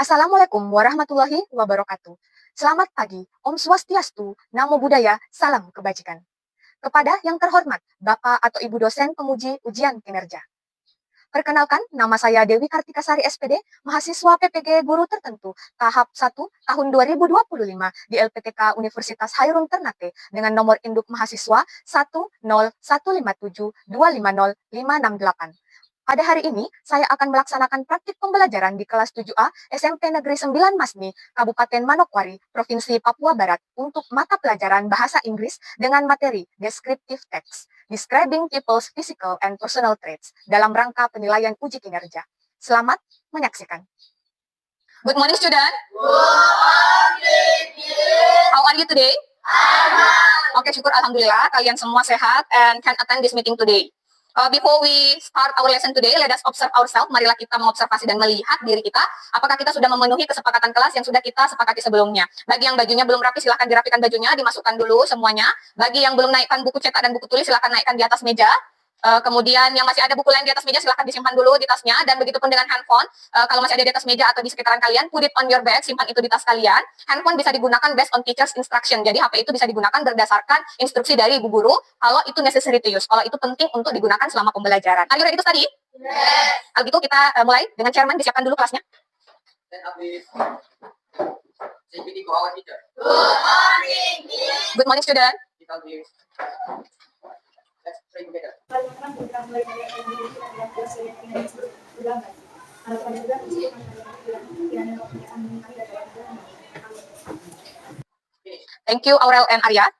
Assalamualaikum warahmatullahi wabarakatuh. Selamat pagi, Om Swastiastu, Namo Buddhaya, salam kebajikan. Kepada yang terhormat, Bapak atau Ibu dosen penguji ujian kinerja. Perkenalkan, nama saya Dewi Kartikasari SPD, mahasiswa PPG Guru Tertentu, tahap 1 tahun 2025 di LPTK Universitas Hairun Ternate dengan nomor induk mahasiswa 10157250568. Pada hari ini, saya akan melaksanakan praktik pembelajaran di kelas 7A SMP Negeri 9 Masni, Kabupaten Manokwari, Provinsi Papua Barat, untuk mata pelajaran Bahasa Inggris dengan materi Descriptive Text, Describing People's Physical and Personal Traits, dalam rangka penilaian uji kinerja. Selamat menyaksikan. Good morning, student. Good morning. How are you today? Oke, syukur Alhamdulillah, kalian semua sehat and can attend this meeting today. Before we start our lesson today, let us observe ourselves. Marilah kita mengobservasi dan melihat diri kita. Apakah kita sudah memenuhi kesepakatan kelas yang sudah kita sepakati sebelumnya? Bagi yang bajunya belum rapi, silahkan dirapikan bajunya, dimasukkan dulu semuanya. Bagi yang belum naikkan buku cetak dan buku tulis, silahkan naikkan di atas meja. Kemudian yang masih ada buku lain di atas meja, silahkan disimpan dulu di tasnya. Dan begitupun dengan handphone, kalau masih ada di atas meja atau di sekitaran kalian, put it on your bag, simpan itu di tas kalian. Handphone bisa digunakan based on teacher's instruction. Jadi HP itu bisa digunakan berdasarkan instruksi dari ibu guru kalau itu necessary to use, kalau itu penting untuk digunakan selama pembelajaran. Are you ready to study? Yes. Kalau gitu kita mulai dengan chairman, disiapkan dulu kelasnya. Then habis CPT go our teacher. Good morning. Good morning, student. Kita habis. Let's pray together. Thank you, Aurel and Arya.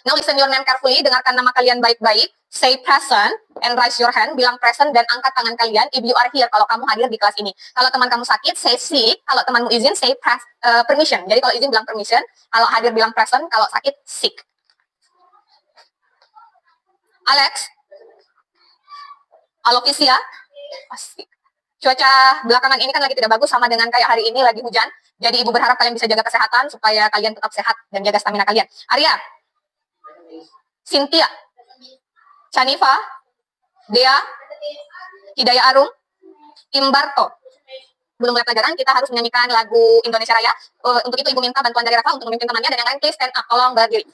Now listen your name carefully, dengarkan nama kalian baik-baik. Say present and raise your hand, bilang present dan angkat tangan kalian if you are here, kalau kamu hadir di kelas ini. Kalau teman kamu sakit, say sick. Kalau temanmu izin, say permission. Jadi kalau izin bilang permission, kalau hadir bilang present, kalau sakit, sick. Alex? Alopecia? Asik. Cuaca belakangan ini kan lagi tidak bagus, sama dengan kayak hari ini lagi hujan. Jadi ibu berharap kalian bisa jaga kesehatan supaya kalian tetap sehat dan jaga stamina kalian. Arya? Cynthia? Chanifa? Dea? Hidayah Arum? Imbarto? Belum mulai pelajaran, kita harus menyanyikan lagu Indonesia Raya. Untuk itu ibu minta bantuan dari Rafa untuk memimpin temannya, dan yang lain please stand up, tolong berdiri.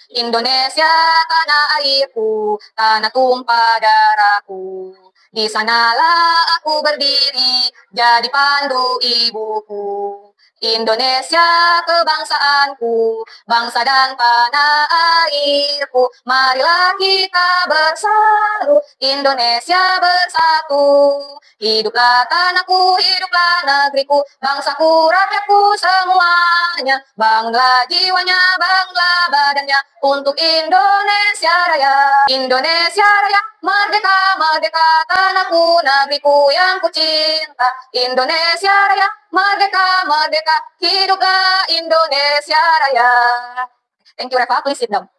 Indonesia tanah airku, tanah tumpah darahku. Di sanalah aku berdiri, jadi pandu ibuku. Indonesia kebangsaanku, bangsa dan tanah airku. Marilah kita bersatu, Indonesia bersatu. Hiduplah tanahku, hiduplah negeriku, bangsaku, rakyatku semuanya. Bangga jiwanya, bangga badannya, untuk Indonesia Raya. Indonesia Raya, merdeka, merdeka, tanahku, negeriku yang kucinta. Indonesia Raya, merdeka, merdeka, hiduplah Indonesia Raya. Thank you, Reva. Please sit down.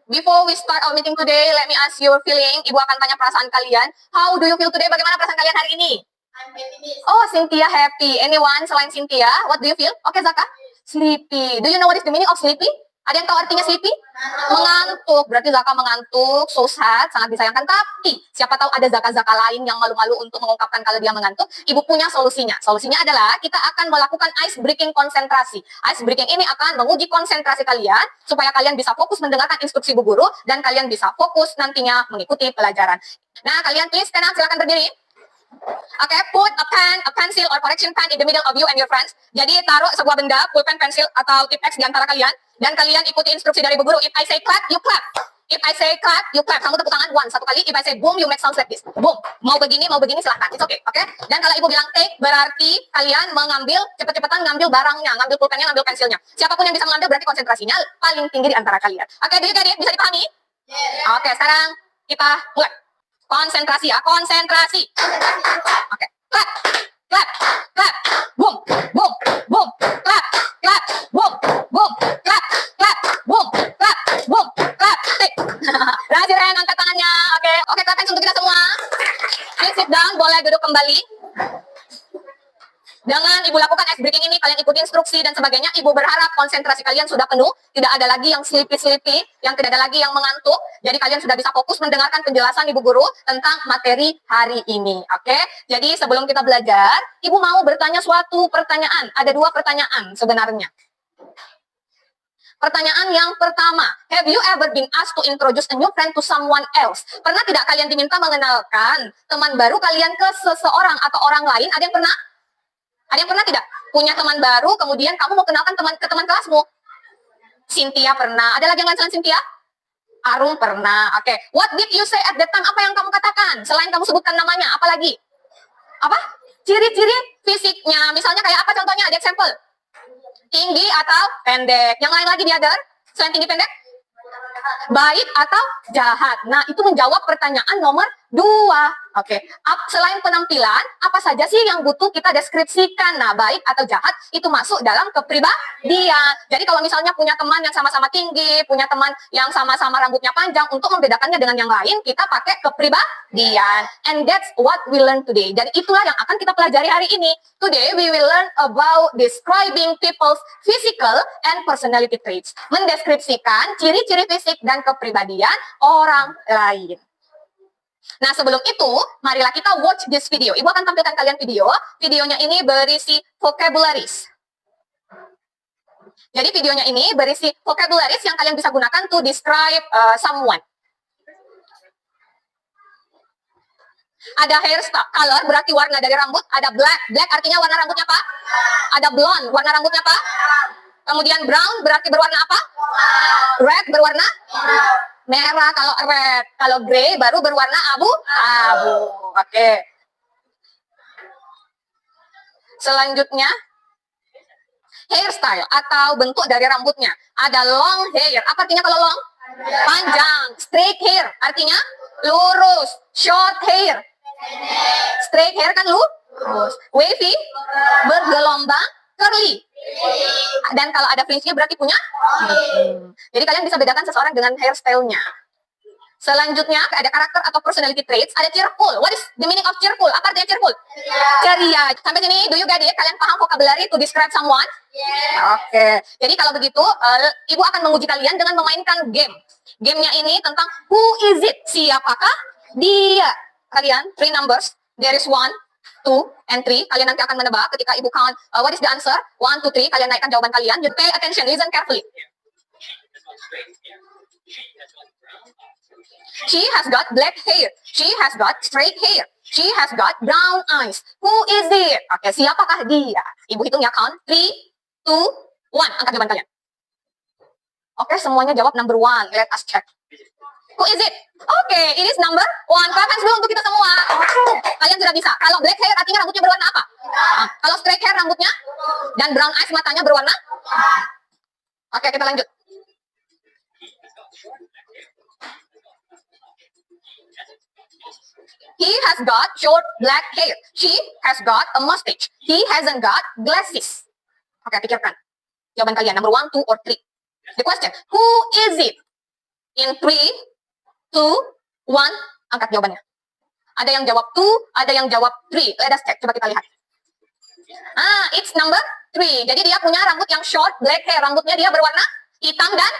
Before we start our meeting today, let me ask your feeling. Ibu akan tanya perasaan kalian. How do you feel today? Bagaimana perasaan kalian hari ini? I'm happy. Oh, Cynthia happy. Anyone selain Cynthia? What do you feel? Okay, Zaka? Sleepy. Do you know what is the meaning of sleepy? Ada yang tahu artinya sleepy? Mengantuk. Berarti Zaka mengantuk, so sad, sangat disayangkan. Tapi siapa tahu ada Zaka-Zaka lain yang malu-malu untuk mengungkapkan kalau dia mengantuk. Ibu punya solusinya. Solusinya adalah kita akan melakukan ice breaking konsentrasi. Ice breaking ini akan menguji konsentrasi kalian supaya kalian bisa fokus mendengarkan instruksi bu guru dan kalian bisa fokus nantinya mengikuti pelajaran. Nah, kalian please stand up, silakan berdiri. Oke, put a pen, a pencil or correction pen in the middle of you and your friends. Jadi taruh sebuah benda, pulpen, pensil atau tip X di antara kalian, dan kalian ikuti instruksi dari bu guru. If I say clap, you clap. If I say clap, you clap. Kamu tepuk tangan one, satu kali. If I say boom, you make sounds like this. Boom. Mau begini silahkan. It's okay, oke? Dan kalau ibu bilang take, berarti kalian mengambil, cepet-cepetan ngambil barangnya, ngambil pulpennya, ngambil pensilnya. Siapapun yang bisa mengambil berarti konsentrasinya paling tinggi di antara kalian. Oke, do you get it? Bisa dipahami? Yeah. Oke, sekarang kita mulai. Konsentrasi ya, konsentrasi. Oke, clap, clap, clap, boom, boom, boom, clap, clap, boom, boom, clap, clap, boom, clap, boom, clap, tik. Raise your hand, angkat tangannya. Oke, clap hands untuk kita semua. Please sit down, boleh duduk kembali. Dengan ibu lakukan ice breaking ini, kalian ikutin instruksi dan sebagainya. Ibu berharap konsentrasi kalian sudah penuh, tidak ada lagi yang sleepy-sleepy, yang tidak ada lagi yang mengantuk. Jadi kalian sudah bisa fokus mendengarkan penjelasan Ibu Guru tentang materi hari ini. Oke? Jadi sebelum kita belajar, Ibu mau bertanya suatu pertanyaan. Ada 2 pertanyaan sebenarnya. Pertanyaan yang pertama, have you ever been asked to introduce a new friend to someone else? Pernah tidak kalian diminta mengenalkan teman baru kalian ke seseorang atau orang lain? Ada yang pernah? Ada yang pernah tidak? Punya teman baru, kemudian kamu mau kenalkan ke teman kelasmu? Cynthia pernah. Ada lagi yang lain selain Cynthia? Arum pernah. Oke. What did you say at that time? Apa yang kamu katakan? Selain kamu sebutkan namanya, apa lagi? Apa? Ciri-ciri fisiknya. Misalnya kayak apa contohnya? Ada example? Tinggi atau pendek. Yang lain lagi di other? Selain tinggi pendek? Baik atau jahat. Nah, itu menjawab pertanyaan nomor 2. Oke. Selain penampilan, apa saja sih yang butuh kita deskripsikan? Nah, baik atau jahat itu masuk dalam kepribadian. Jadi kalau misalnya punya teman yang sama-sama tinggi, punya teman yang sama-sama rambutnya panjang, untuk membedakannya dengan yang lain, kita pakai kepribadian. And that's what we learn today. Jadi itulah yang akan kita pelajari hari ini. Today we will learn about describing people's physical and personality traits. Mendeskripsikan ciri-ciri fisik dan kepribadian orang lain. Nah, sebelum itu, marilah kita watch this video. Ibu akan tampilkan kalian video. Videonya ini berisi vocabularies. Jadi videonya ini berisi vocabularies yang kalian bisa gunakan to describe someone. Ada hair color, berarti warna dari rambut. Ada black. Black artinya warna rambutnya apa? Ada blonde, warna rambutnya apa? Kemudian brown berarti berwarna apa? Red berwarna? Merah kalau red. Kalau grey baru berwarna abu-abu. Oke. Selanjutnya, hairstyle atau bentuk dari rambutnya. Ada long hair. Apa artinya kalau long? Panjang. Straight hair artinya lurus. Short hair. Straight hair kan lurus. Wavy bergelombang. Curly. Dan kalau ada fringe-nya berarti punya. Jadi kalian bisa bedakan seseorang dengan hairstyle-nya. Selanjutnya ada karakter atau personality traits. Ada cheerful. What is the meaning of cheerful? Apa artinya cheerful? Ceria. Sampai sini, do you get it? Kalian paham vocabulary to describe someone? Oke. Jadi kalau begitu, Ibu akan menguji kalian dengan memainkan game. Gamenya ini tentang who is it? Siapakah dia? Kalian, 3 numbers. There is 1, 2, and 3. Kalian nanti akan menebak ketika Ibu count, what is the answer? 1, 2, 3. Kalian naikkan jawaban kalian. Just pay attention, listen carefully. She has got black hair. She has got straight hair. She has got brown eyes. Who is it? Oke, siapakah dia? Ibu hitung ya, count. 3, 2, 1. Angkat jawaban kalian. Oke, semuanya jawab number 1. Let us check. Who is it? Oke, it is number 1. Clap hands dulu untuk kita semua. Oke, kalian sudah bisa. Kalau black hair artinya rambutnya berwarna apa? Kalau straight hair rambutnya dan brown eyes matanya berwarna? Oke, kita lanjut. He has got short black hair. She has got a mustache. He hasn't got glasses. Oke, pikirkan. Jawaban kalian number 1, 2, or 3. The question, who is it? In 3, 2, 1, angkat jawabannya. Ada yang jawab 2, ada yang jawab 3. Let us check, coba kita lihat. It's number 3. Jadi dia punya rambut yang short black hair. Rambutnya dia berwarna hitam dan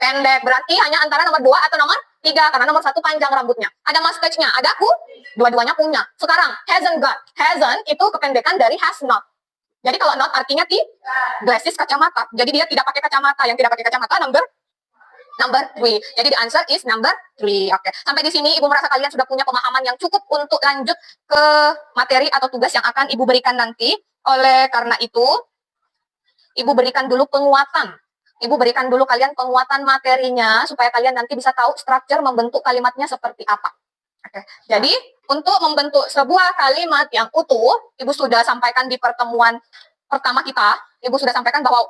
pendek. Berarti hanya antara nomor 2 atau nomor 3. Karena nomor 1 panjang rambutnya. Ada mustache-nya, ada dua-duanya punya. Sekarang, hasn't got. Hasn't itu kependekan dari has not. Jadi kalau not artinya glasses, kacamata. Jadi dia tidak pakai kacamata. Yang tidak pakai kacamata number 3. Jadi the answer is number 3. Oke. Sampai di sini Ibu merasa kalian sudah punya pemahaman yang cukup untuk lanjut ke materi atau tugas yang akan Ibu berikan nanti. Oleh karena itu, Ibu berikan dulu penguatan. Ibu berikan dulu kalian penguatan materinya supaya kalian nanti bisa tahu struktur membentuk kalimatnya seperti apa. Oke. Jadi, untuk membentuk sebuah kalimat yang utuh, Ibu sudah sampaikan di pertemuan pertama kita, Ibu sudah sampaikan bahwa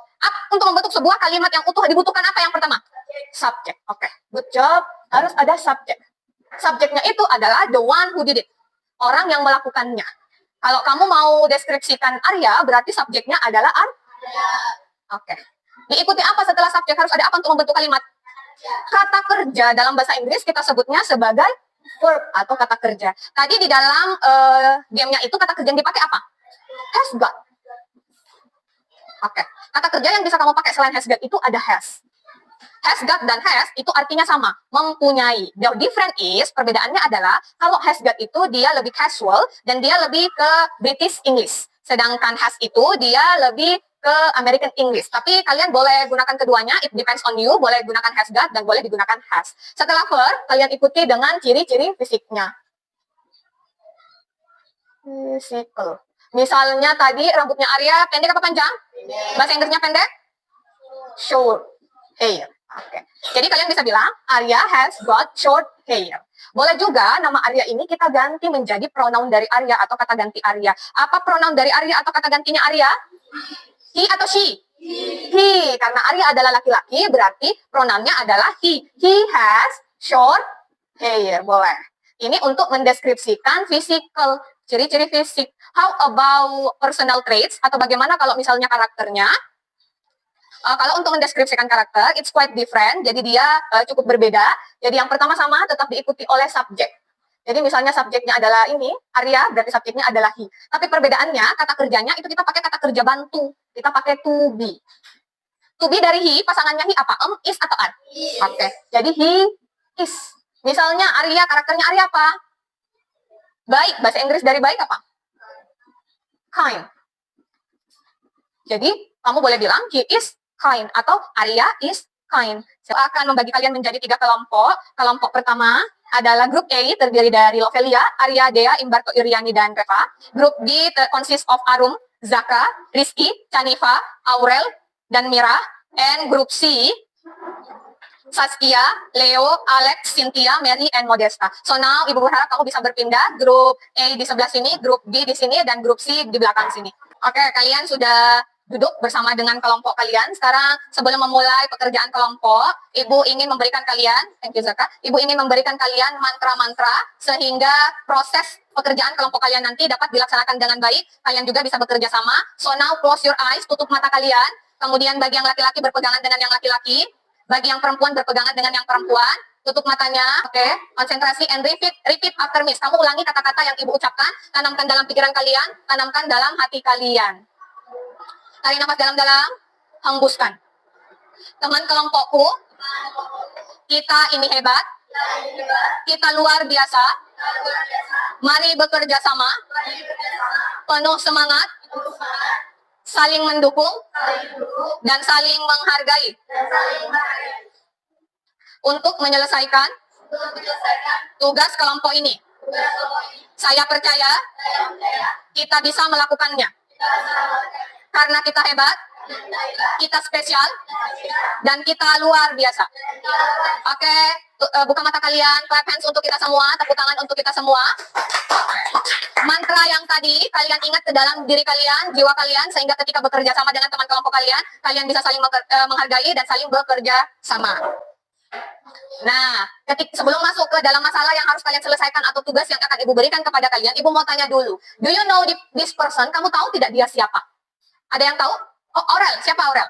untuk membentuk sebuah kalimat yang utuh dibutuhkan apa yang pertama? Subjek. Oke, good job. Harus ada subjek. Subjeknya itu adalah the one who did it. Orang yang melakukannya. Kalau kamu mau deskripsikan Arya, berarti subjeknya adalah Arya. Oke. Diikuti apa setelah subjek? Harus ada apa untuk membentuk kalimat? Kata kerja dalam bahasa Inggris kita sebutnya sebagai verb atau kata kerja. Tadi di dalam gamenya itu kata kerja yang dipakai apa? Has got. Oke, kata kerja yang bisa kamu pakai selain has got itu ada has. Has got dan has itu artinya sama, mempunyai. The different is, perbedaannya adalah kalau has got itu dia lebih casual dan dia lebih ke British English. Sedangkan has itu dia lebih ke American English. Tapi kalian boleh gunakan keduanya, it depends on you. Boleh gunakan has got dan boleh digunakan has. Setelah verb, kalian ikuti dengan ciri-ciri fisiknya. Physical. Misalnya tadi rambutnya Arya pendek apa panjang? Bahasa Inggrisnya pendek? Short hair. Oke. Jadi kalian bisa bilang Arya has got short hair. Boleh juga nama Arya ini kita ganti menjadi pronoun dari Arya atau kata ganti Arya. Apa pronoun dari Arya atau kata gantinya Arya? He atau she? He. Karena Arya adalah laki-laki, berarti pronounnya adalah he. He has short hair. Boleh. Ini untuk mendeskripsikan physical, ciri-ciri fisik. How about personal traits? Atau bagaimana kalau misalnya karakternya? Kalau untuk mendeskripsikan karakter, it's quite different. Jadi dia cukup berbeda. Jadi yang pertama sama, tetap diikuti oleh subjek. Jadi misalnya subjeknya adalah ini, Arya, berarti subjeknya adalah he. Tapi perbedaannya, kata kerjanya itu kita pakai kata kerja bantu. Kita pakai to be. To be dari he, pasangannya he apa? Is atau are? Oke, jadi he is. Misalnya Arya, karakternya Arya apa? Baik, bahasa Inggris dari baik apa? Kind. Jadi, kamu boleh bilang he is kind atau Arya is kind. Saya akan membagi kalian menjadi 3 kelompok. Kelompok pertama adalah grup A terdiri dari Lovelia, Arya, Dea, Imbarto, Iriani, dan Reva. Grup B consist of Arum, Zaka, Rizky, Chanifa, Aurel, dan Mira. And grup C, Saskia, Leo, Alex, Cynthia, Mary, and Modesta. So now, Ibu berharap kamu bisa berpindah. Grup A di sebelah sini, grup B di sini, dan grup C di belakang sini. Oke, kalian sudah duduk bersama dengan kelompok kalian. Sekarang sebelum memulai pekerjaan kelompok, Ibu ingin memberikan kalian, thank you Zaka, Ibu ingin memberikan kalian mantra-mantra sehingga proses pekerjaan kelompok kalian nanti dapat dilaksanakan dengan baik. Kalian juga bisa bekerja sama. So now close your eyes, tutup mata kalian. Kemudian bagi yang laki-laki berpegangan dengan yang laki-laki, bagi yang perempuan berpegangan dengan yang perempuan. Tutup matanya, oke? Konsentrasi and repeat after me. Kamu ulangi kata-kata yang Ibu ucapkan, tanamkan dalam pikiran kalian, tanamkan dalam hati kalian. Tarik nafas dalam-dalam, hembuskan. Teman kelompokku, kita ini hebat, kita luar biasa, mari bekerja sama, penuh semangat, saling mendukung, dan saling menghargai untuk menyelesaikan tugas kelompok ini. Saya percaya kita bisa melakukannya. Karena kita hebat, kita spesial, dan kita luar biasa. Oke, buka mata kalian, clap hands untuk kita semua, tepuk tangan untuk kita semua. Mantra yang tadi kalian ingat ke dalam diri kalian, jiwa kalian, sehingga ketika bekerja sama dengan teman kelompok kalian, kalian bisa saling menghargai dan saling bekerja sama. Nah, sebelum masuk ke dalam masalah yang harus kalian selesaikan atau tugas yang akan Ibu berikan kepada kalian, Ibu mau tanya dulu. Do you know this person? Kamu tahu tidak dia siapa? Ada yang tahu? Oh, Aurel. Siapa Aurel?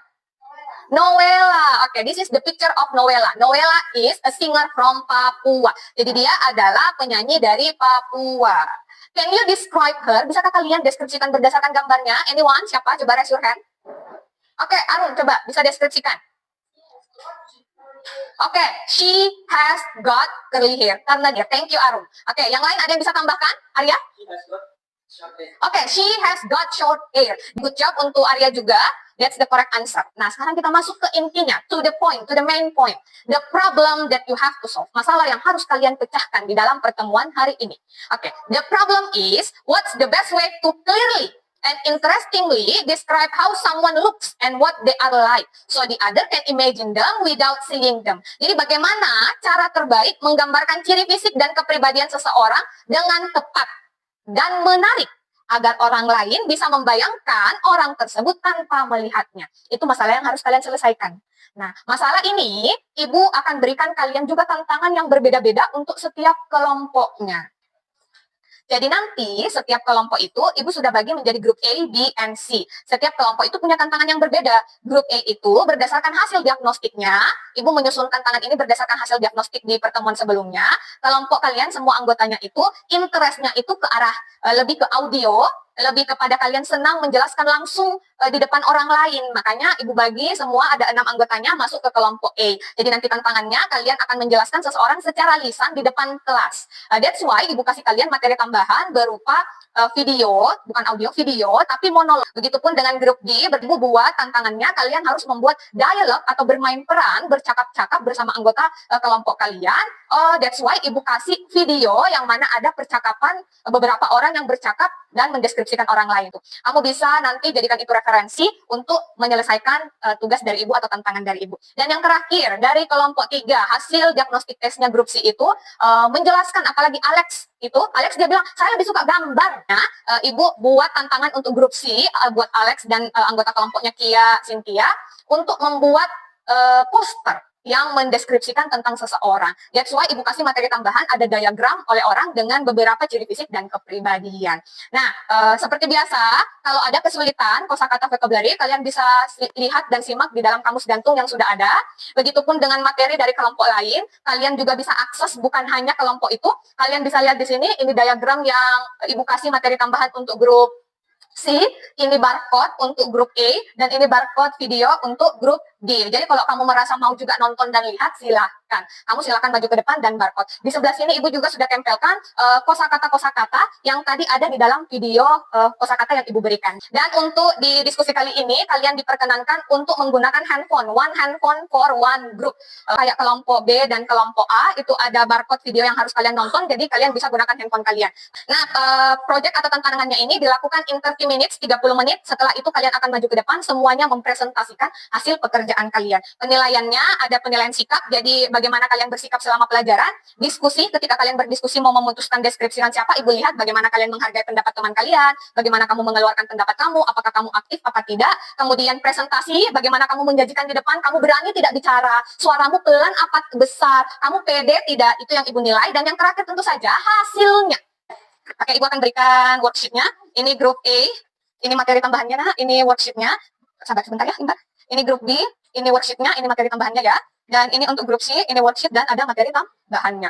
Noella. Oke, this is the picture of Noella. Noella is a singer from Papua. Jadi dia adalah penyanyi dari Papua. Can you describe her? Bisakah kalian deskripsikan berdasarkan gambarnya? Anyone? Siapa? Coba raise your hand. Oke, Arum, coba bisa deskripsikan. Oke, she has got curly hair. Karena dia. Thank you, Arum. Oke, yang lain ada yang bisa tambahkan? Arya? Oke, she has got short hair. Good job untuk Arya juga. That's the correct answer. Nah, sekarang kita masuk ke intinya, to the point, to the main point. The problem that you have to solve. Masalah yang harus kalian pecahkan di dalam pertemuan hari ini. Oke, the problem is, what's the best way to clearly and interestingly describe how someone looks and what they are like. So the other can imagine them without seeing them. Jadi bagaimana cara terbaik menggambarkan ciri fisik dan kepribadian seseorang dengan tepat dan menarik agar orang lain bisa membayangkan orang tersebut tanpa melihatnya. Itu masalah yang harus kalian selesaikan. Nah, masalah ini Ibu akan berikan kalian juga tantangan yang berbeda-beda untuk setiap kelompoknya. Jadi nanti setiap kelompok itu Ibu sudah bagi menjadi grup A, B, and C. Setiap kelompok itu punya tantangan yang berbeda. Grup A itu berdasarkan hasil diagnostiknya, Ibu menyusun tantangan ini berdasarkan hasil diagnostik di pertemuan sebelumnya. Kelompok kalian semua anggotanya itu interestnya itu ke arah lebih ke audio, lebih kepada kalian senang menjelaskan langsung di depan orang lain. Makanya Ibu bagi semua ada 6 anggotanya masuk ke kelompok A. Jadi nanti tantangannya kalian akan menjelaskan seseorang secara lisan di depan kelas. That's why Ibu kasih kalian materi tambahan berupa video, bukan audio, video, tapi monolog. Begitupun dengan grup G, Ibu buat tantangannya kalian harus membuat dialog atau bermain peran, bercakap-cakap bersama anggota kelompok kalian. That's why Ibu kasih video yang mana ada percakapan beberapa orang yang bercakap dan mendeskripsikan orang lain. Kamu bisa nanti jadikan itu referensi untuk menyelesaikan tugas dari Ibu atau tantangan dari Ibu. Dan yang terakhir, dari kelompok 3, hasil diagnostik tesnya grup C itu menjelaskan, apalagi Alex dia bilang, saya lebih suka gambarnya. Ibu buat tantangan untuk grup C, buat Alex dan anggota kelompoknya Kia, Cynthia, untuk membuat poster yang mendeskripsikan tentang seseorang. That's why Ibu kasih materi tambahan, ada diagram oleh orang dengan beberapa ciri fisik dan kepribadian. Nah, seperti biasa, kalau ada kesulitan kosakata vocabulary, kalian bisa lihat dan simak di dalam kamus gantung yang sudah ada. Begitupun dengan materi dari kelompok lain, kalian juga bisa akses bukan hanya kelompok itu. Kalian bisa lihat di sini, ini diagram yang Ibu kasih materi tambahan untuk grup C, ini barcode untuk grup A, dan ini barcode video untuk grup D. Jadi kalau kamu merasa mau juga nonton dan lihat, silahkan. Kamu silahkan maju ke depan dan barcode. Di sebelah sini Ibu juga sudah tempelkan kosakata-kosakata yang tadi ada di dalam video kosakata yang Ibu berikan. Dan untuk di diskusi kali ini, kalian diperkenankan untuk menggunakan handphone. One handphone for one group. Kayak kelompok B dan kelompok A, itu ada barcode video yang harus kalian nonton, jadi kalian bisa gunakan handphone kalian. Nah, project atau tantangannya ini dilakukan in 30 minutes, 30 menit. Setelah itu kalian akan maju ke depan, semuanya mempresentasikan hasil pekerjaan kalian. Penilaiannya ada penilaian sikap, jadi bagaimana kalian bersikap selama pelajaran. Diskusi, ketika kalian berdiskusi mau memutuskan deskripsikan siapa, Ibu lihat bagaimana kalian menghargai pendapat teman kalian, bagaimana kamu mengeluarkan pendapat kamu, apakah kamu aktif, apa tidak. Kemudian presentasi, bagaimana kamu menjanjikan di depan, kamu berani tidak bicara, suaramu pelan apa besar, kamu pede tidak, itu yang Ibu nilai. Dan yang terakhir tentu saja hasilnya. Oke, Ibu akan berikan worksheet-nya. Ini grup A, ini materi tambahannya, nah, ini worksheet-nya. Sabar sebentar ya, bentar. Ini grup B, ini worksheet-nya, ini materi tambahannya ya. Dan ini untuk grup C, ini worksheet dan ada materi tambahannya.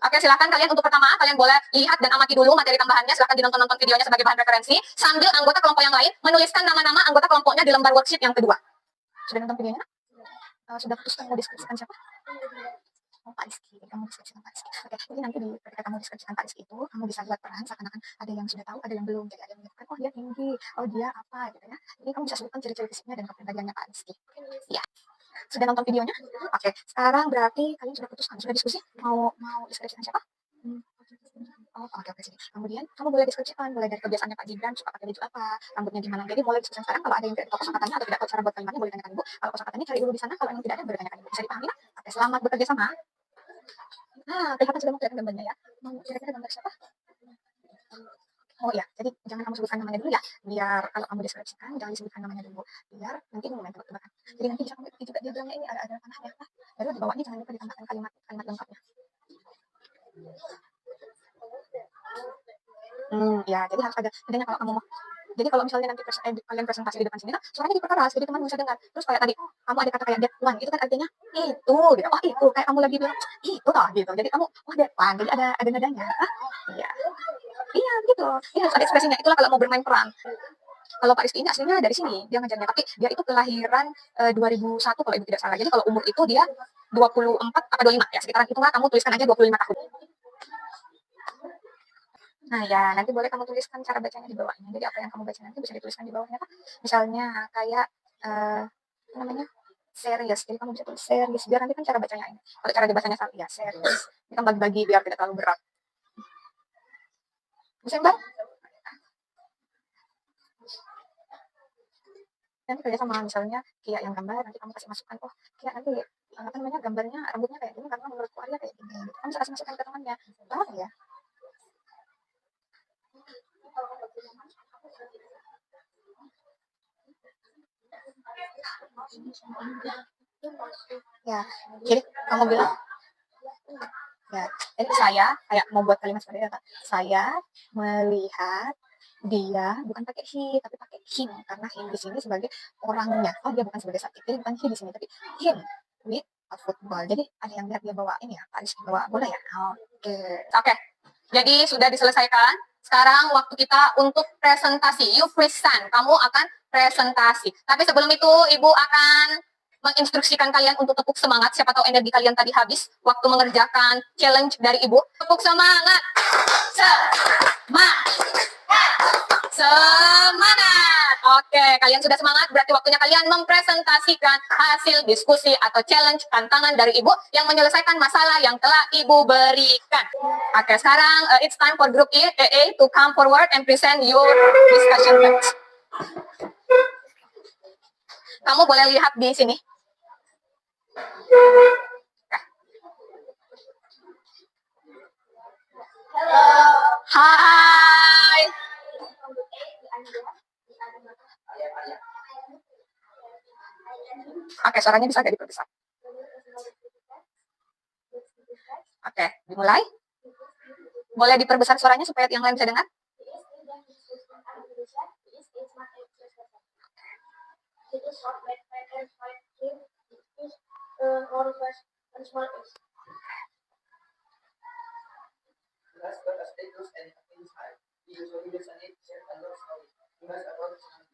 Oke, silakan kalian untuk pertama, kalian boleh lihat dan amati dulu materi tambahannya. Silakan dinonton-nonton videonya sebagai bahan referensi. Sambil anggota kelompok yang lain menuliskan nama-nama anggota kelompoknya di lembar worksheet yang kedua. Sudah nonton videonya? Sudah putuskan mau diskusikan siapa? Pak Rizky, jadi kamu deskripsikan Pak Rizky. Oke, jadi nanti ketika kamu deskripsikan Pak Rizky itu, kamu bisa buat peran seakan-akan ada yang sudah tahu, ada yang belum. Jadi ada yang menyebutkan, oh dia tinggi, oh dia apa, gitu ya. Jadi kamu bisa sebutkan ciri-ciri fisiknya dan kepribadiannya Pak Rizky. Iya. Sudah nonton videonya? Oke, sekarang berarti kalian sudah putuskan, sudah diskusi, mau deskripsikan siapa? Oh, oke, sini. Kemudian kamu boleh deskripsikan, mulai dari kebiasaannya Pak Gibran, suka pakai baju apa, rambutnya gimana. Jadi mulai diskusikan sekarang, kalau ada yang tidak tahu kosakatanya atau tidak tahu cara buat kalimatnya, boleh tanyakan Ibu. Kalau kosakatanya cari dulu di sana, kalau yang tidak ada, boleh tanyakan Ibu. Bisa dipahami? Oke, selamat bekerja sama. Nah, kelihatan sudah memperlihatkan gambarnya ya. Mau kira-kira gambar siapa? Oh iya, jadi jangan kamu sebutkan namanya dulu ya. Biar kalau kamu deskripsikan, jangan disebutkan namanya dulu. Biar nanti main tebak-tebakan. Jadi nanti bisa kamu ikuti juga diagramnya ini ada panahnya. Nah, lalu di bawahnya jangan lupa ditambahkan kalimat lengkapnya. Ya, jadi harus ada. Bedanya kalau kamu mau. Jadi kalau misalnya nanti kalian presentasi di depan sini, nah, suaranya diperkeras, jadi teman bisa dengar. Terus kayak tadi, kamu ada kata kayak that one, itu kan artinya itu, gitu. Oh itu, kayak kamu lagi bilang, itu toh, gitu. Jadi kamu, oh that one, jadi ada nadanya. Iya. Iya, gitu. Ini harus ada ekspresinya. Itulah kalau mau bermain peran. Kalau Pak Rizky ini aslinya dari sini, dia ngajarnya. Tapi dia itu kelahiran 2001 kalau Ibu tidak salah. Jadi kalau umur itu dia 24 apa 25 ya. Sekitaran itulah kamu tuliskan aja 25 tahun. Nah ya, nanti boleh kamu tuliskan cara bacanya di bawahnya. Jadi apa yang kamu baca nanti bisa dituliskan di bawahnya. Misalnya kayak namanya serius. Jadi kamu bisa tulis serius. Biar nanti kan cara bacanya ini. Kalau cara dibacanya salah, ya serius. Kita bagi-bagi biar tidak terlalu berat. Bisa Mbak? Nanti kerja sama misalnya Kia yang gambar, nanti kamu kasih masukan, oh Kia nanti apa namanya gambarnya rambutnya kayak gini karena menurutku Arya kayak gini. Kamu bisa kasih masukan ke temannya. Oh ya. Ya, jadi kamu bilang ya, jadi saya kayak mau buat kalimat seperti apa? Saya melihat dia bukan pakai he tapi pakai him karena him di sini sebagai orangnya. Oh dia bukan sebagai subjek, jadi bukan he di sini tapi him with a football. Jadi ada yang lihat dia bawa ini ya, Paris bawa bola ya. Oke. Jadi sudah diselesaikan Sekarang waktu kita untuk presentasi. You present. Kamu akan presentasi. Tapi sebelum itu, Ibu akan menginstruksikan kalian untuk tepuk semangat. Siapa tahu energi kalian tadi habis waktu mengerjakan challenge dari Ibu. Tepuk semangat. Semangat. Semangat. Oke, kalian sudah semangat, berarti waktunya kalian mempresentasikan hasil diskusi atau challenge tantangan dari Ibu yang menyelesaikan masalah yang telah Ibu berikan. Oke, sekarang it's time for group A to come forward and present your discussion text. Kamu boleh lihat di sini. Hai. Oke, suaranya bisa agak diperbesar. Oke, dimulai. Boleh diperbesar suaranya supaya yang lain bisa dengar? That's got a status and inside. He usually listen it, share a lot of stories. He has a lot of personality.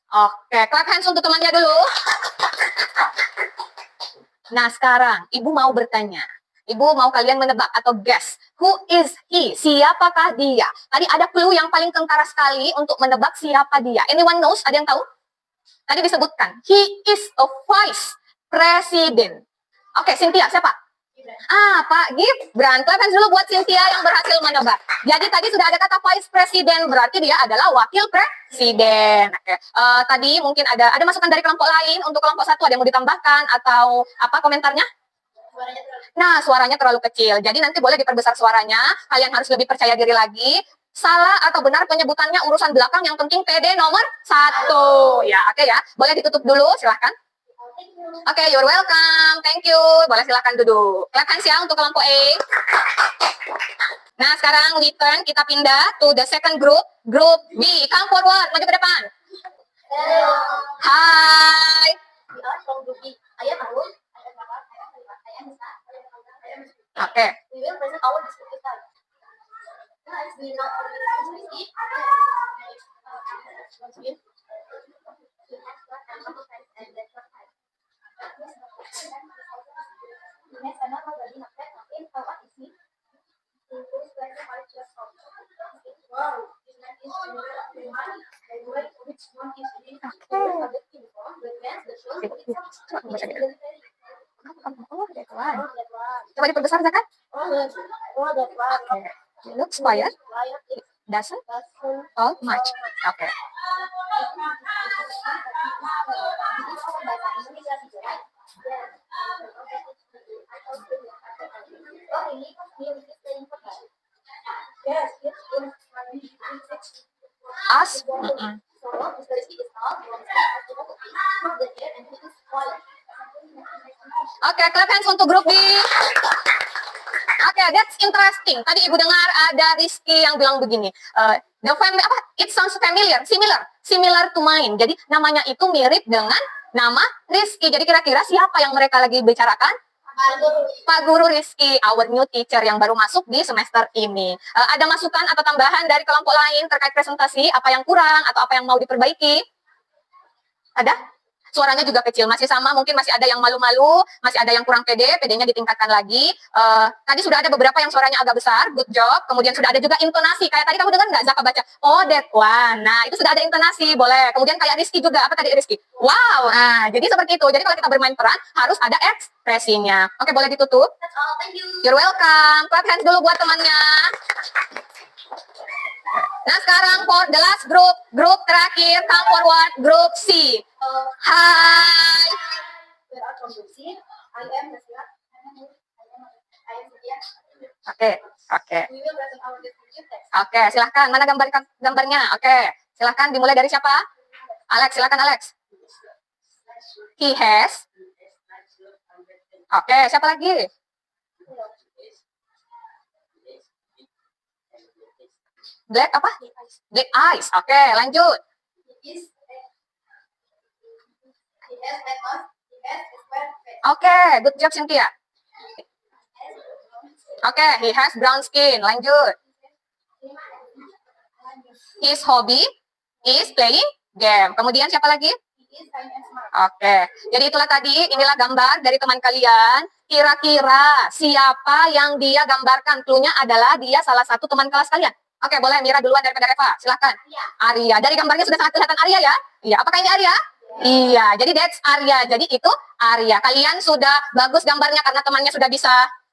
Oke, clap hands untuk temannya dulu. Nah, sekarang Ibu mau bertanya. Ibu mau kalian menebak atau guess. Who is he? Siapakah dia? Tadi ada clue yang paling kentara sekali untuk menebak siapa dia. Anyone knows? Ada yang tahu? Tadi disebutkan. He is a vice president. Oke, Cynthia, siapa? Pak Gibran. Clap hands dulu buat Cynthia yang berhasil menebak. Jadi tadi sudah ada kata vice president, berarti dia adalah wakil presiden. Oke. Tadi mungkin ada masukan dari kelompok lain untuk kelompok satu, ada yang mau ditambahkan atau apa komentarnya? Nah, suaranya terlalu kecil. Jadi nanti boleh diperbesar suaranya. Kalian harus lebih percaya diri lagi. Salah atau benar penyebutannya urusan belakang, yang penting PD nomor 1. Ya, oke ya. Boleh ditutup dulu, silahkan. Oke, you're welcome. Thank you. Boleh silahkan duduk. Clap hands ya untuk kelompok A. Nah, sekarang we turn, kita pindah to the second group. Group B. Come forward, maju ke depan. Hai. We are from group B. I am Arun. I am Bapak. I am Nisa. I am Sri. Oke. We will present our descriptive type. Guys, we know our descriptive Coba diperbesar, Zakat. Okay. It looks quiet. Doesn't talk much. Okay. Us. Oke, clap hands untuk grup B. Oke, that's interesting. Tadi Ibu dengar ada Rizky yang bilang begini. The family apa? It sounds familiar, similar to mine. Jadi namanya itu mirip dengan nama Rizky. Jadi kira-kira siapa yang mereka lagi bicarakan? Pak Guru Rizky, our new teacher yang baru masuk di semester ini. Ada masukan atau tambahan dari kelompok lain terkait presentasi? Apa yang kurang atau apa yang mau diperbaiki? Ada? Suaranya juga kecil, masih sama, mungkin masih ada yang malu-malu, masih ada yang kurang pede, pedenya ditingkatkan lagi. Tadi sudah ada beberapa yang suaranya agak besar, good job. Kemudian sudah ada juga intonasi, kayak tadi kamu dengar nggak Zaka baca, oh that one. Nah, itu sudah ada intonasi, boleh. Kemudian kayak Rizky juga, apa tadi Rizky? Wow, nah jadi seperti itu. Jadi kalau kita bermain peran, harus ada ekspresinya. Oke, boleh ditutup? That's all. Thank you. You're welcome. Clap hands dulu buat temannya. Nah, sekarang for the last group terakhir, come forward, group C. Hai. We are from group C. I am Nasira. I am Cynthia. Oke. We will present our descriptive text. Oke, silahkan. Mana gambarnya? Oke, silahkan dimulai dari siapa? Alex, silahkan Alex. He has. Oke, siapa lagi? Black apa? Black eyes. Oke, lanjut. He has red nose. He has a square face. Oke, good job Cynthia. Oke, he has brown skin. Lanjut. His hobby is playing game. Kemudian siapa lagi? He is kind and smart. Oke, jadi itulah tadi, inilah gambar dari teman kalian. Kira-kira siapa yang dia gambarkan? Cluenya adalah dia salah satu teman kelas kalian. Oke, boleh Mira duluan daripada Reva. Silahkan. Arya. Dari gambarnya sudah sangat kelihatan Arya ya? Iya, apakah ini Arya? Iya, jadi that's Arya. Jadi itu Arya. Kalian sudah bagus gambarnya karena temannya sudah bisa,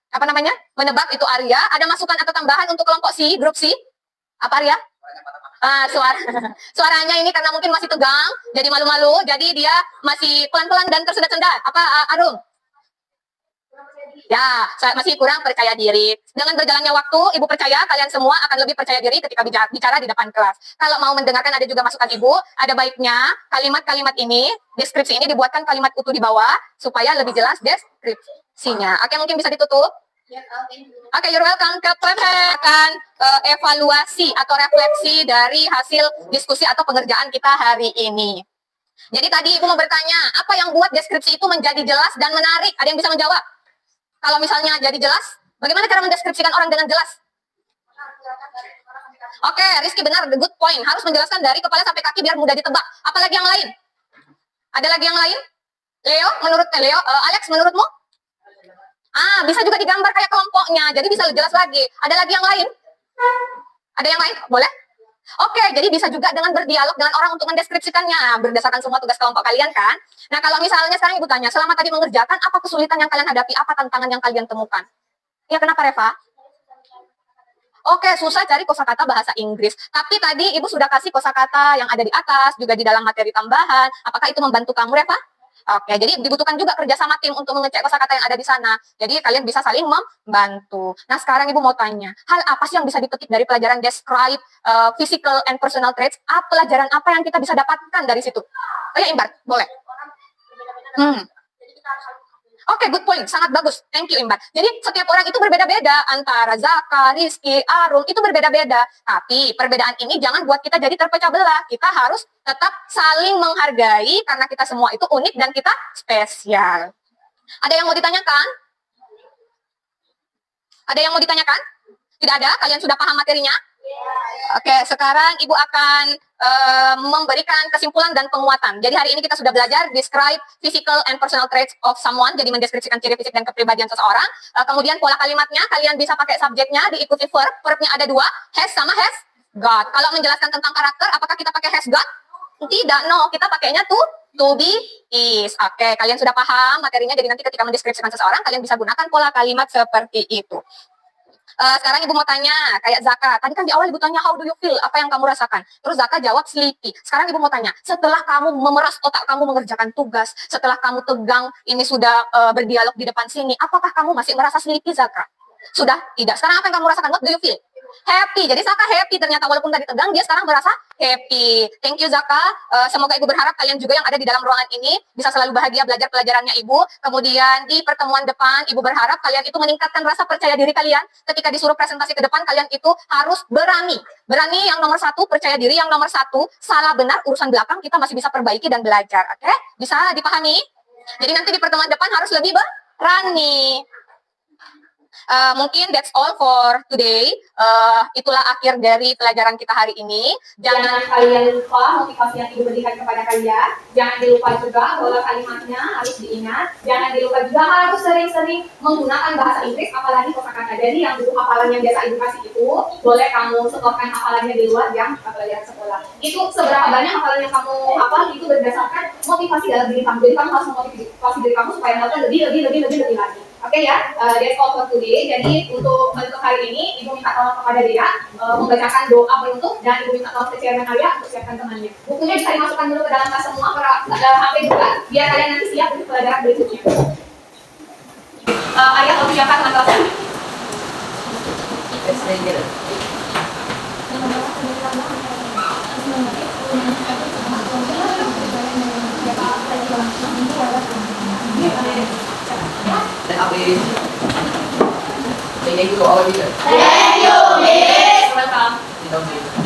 apa namanya, menebak itu Arya. Ada masukan atau tambahan untuk kelompok C, grup C? Apa Arya? Suaranya ini karena mungkin masih tegang, jadi malu-malu, jadi dia masih pelan-pelan dan tersendat-sendat. Apa Arum? Ya, masih kurang percaya diri. Dengan berjalannya waktu, Ibu percaya kalian semua akan lebih percaya diri ketika bicara di depan kelas. Kalau mau mendengarkan ada juga masukan Ibu, ada baiknya kalimat-kalimat ini, deskripsi ini dibuatkan kalimat utuh di bawah supaya lebih jelas deskripsinya. Oke, mungkin bisa ditutup. Thank you. Oke, you're welcome. Akan evaluasi atau refleksi dari hasil diskusi atau pengerjaan kita hari ini. Jadi tadi Ibu mau bertanya, apa yang buat deskripsi itu menjadi jelas dan menarik? Ada yang bisa menjawab? Kalau misalnya jadi jelas, bagaimana cara mendeskripsikan orang dengan jelas? Oke, Rizky benar, the good point. Harus menjelaskan dari kepala sampai kaki biar mudah ditebak. Apalagi yang lain? Ada lagi yang lain? Leo, menurut Leo, Alex, menurutmu? Bisa juga digambar kayak kelompoknya, jadi bisa jelas lagi. Ada lagi yang lain? Ada yang lain? Boleh? Oke, jadi bisa juga dengan berdialog dengan orang untuk mendeskripsikannya, berdasarkan semua tugas kelompok kalian kan? Nah, kalau misalnya sekarang Ibu tanya, selama tadi mengerjakan, apa kesulitan yang kalian hadapi? Apa tantangan yang kalian temukan? Ya, kenapa Reva? Oke, susah cari kosakata bahasa Inggris. Tapi tadi Ibu sudah kasih kosakata yang ada di atas, juga di dalam materi tambahan. Apakah itu membantu kamu, Reva? Oke, jadi dibutuhkan juga kerjasama tim untuk mengecek kosakata yang ada di sana. Jadi kalian bisa saling membantu. Nah, sekarang Ibu mau tanya, hal apa sih yang bisa dipetik dari pelajaran describe physical and personal traits? Pelajaran apa yang kita bisa dapatkan dari situ? Oh ya, Imbar, boleh. Oke, good point. Sangat bagus. Thank you, Imbar. Jadi, setiap orang itu berbeda-beda. Antara Zaka, Rizky, Arum, itu berbeda-beda. Tapi, perbedaan ini jangan buat kita jadi terpecah belah. Kita harus tetap saling menghargai karena kita semua itu unik dan kita spesial. Ada yang mau ditanyakan? Ada yang mau ditanyakan? Tidak ada? Kalian sudah paham materinya? Oke, sekarang Ibu akan memberikan kesimpulan dan penguatan. Jadi hari ini kita sudah belajar describe physical and personal traits of someone, jadi mendeskripsikan ciri fisik dan kepribadian seseorang. Kemudian pola kalimatnya, kalian bisa pakai subjeknya, diikuti verb. Verbnya ada dua, has sama has got. Kalau menjelaskan tentang karakter, apakah kita pakai has got? Tidak, no. Kita pakainya to be, is. Oke, kalian sudah paham materinya, jadi nanti ketika mendeskripsikan seseorang, kalian bisa gunakan pola kalimat seperti itu. Sekarang Ibu mau tanya, kayak Zaka. Tadi kan di awal Ibu tanya, how do you feel? Apa yang kamu rasakan? Terus Zaka jawab sleepy. Sekarang Ibu mau tanya, setelah kamu memeras otak kamu mengerjakan tugas, setelah kamu tegang, ini sudah berdialog di depan sini, apakah kamu masih merasa sleepy, Zaka? Sudah? Tidak. Sekarang apa yang kamu rasakan? What do you feel? Happy. Jadi Zaka happy ternyata, walaupun tadi tegang, dia sekarang merasa happy. Thank you Zaka. Semoga Ibu berharap kalian juga yang ada di dalam ruangan ini bisa selalu bahagia belajar pelajarannya Ibu. Kemudian di pertemuan depan, Ibu berharap kalian itu meningkatkan rasa percaya diri kalian. Ketika disuruh presentasi ke depan, kalian itu harus berani. Berani yang nomor satu, percaya diri yang nomor satu. Salah benar, urusan belakang kita masih bisa perbaiki dan belajar. Oke? Bisa dipahami? Jadi nanti di pertemuan depan harus lebih berani. Mungkin that's all for today. Itulah akhir dari pelajaran kita hari ini. Jangan kalian lupa motivasi yang Ibu berikan kepada kalian. Jangan dilupa juga pola kalimatnya harus diingat. Jangan dilupa juga harus sering-sering menggunakan bahasa Inggris, apalagi kosakata. Jadi yang dulu hafalan yang biasa Ibu kasih itu, boleh kamu setorkan hafalannya di luar yang pelajaran sekolah. Itu seberapa banyak hafalan yang kamu hafal itu berdasarkan motivasi dalam diri kamu. Jadi kamu harus memotivasi diri kamu supaya melakukan lebih lagi. Oke ya, that's all for today. Jadi untuk hari ini, Ibu minta tolong kepada dia membacakan doa penutup dan Ibu minta tolong ke chairman Arya untuk siapkan temannya. Bukunya bisa dimasukkan dulu ke dalam tas semua, HP juga, biar kalian nanti siap untuk pelajaran berikutnya. Arya tolong siapkan teman kelasnya. Dan habis thank you to all of you. Thank you, Miss. Welcome. Kita down dito.